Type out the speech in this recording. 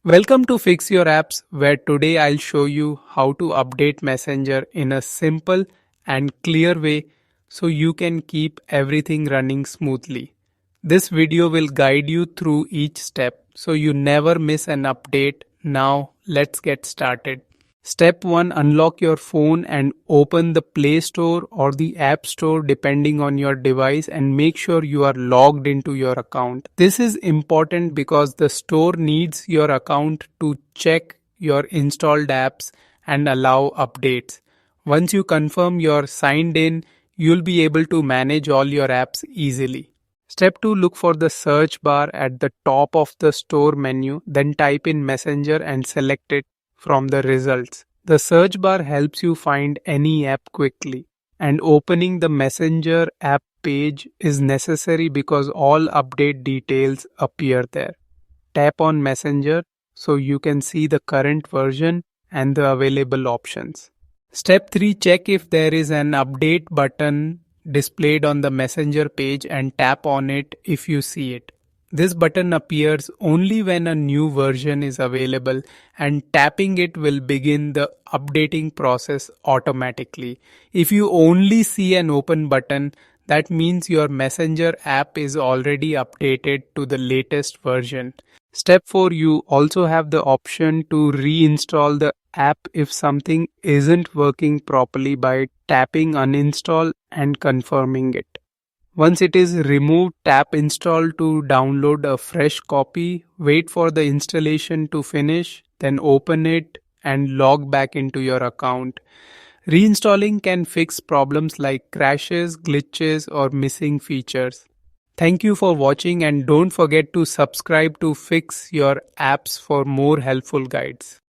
Welcome to Fix Your Apps, where today I'll show you how to update Messenger in a simple and clear way so you can keep everything running smoothly. This video will guide you through each step so you never miss an update. Now, let's get started. Step 1. Unlock your phone and open the Play Store or the App Store depending on your device, and make sure you are logged into your account. This is important because the store needs your account to check your installed apps and allow updates. Once you confirm you're signed in, you'll be able to manage all your apps easily. Step 2. Look for the search bar at the top of the store menu, then type in Messenger and select it from the results. The search bar helps you find any app quickly, and opening the Messenger app page is necessary because all update details appear there. Tap on Messenger so you can see the current version and the available options. Step 3. Check if there is an update button displayed on the Messenger page and tap on it if you see it. This button appears only when a new version is available, and tapping it will begin the updating process automatically. If you only see an open button, that means your Messenger app is already updated to the latest version. Step 4. You also have the option to reinstall the app if something isn't working properly by tapping uninstall and confirming it. Once it is removed, tap install to download a fresh copy, wait for the installation to finish, then open it and log back into your account. Reinstalling can fix problems like crashes, glitches, or missing features. Thank you for watching, and don't forget to subscribe to Fix Your Apps for more helpful guides.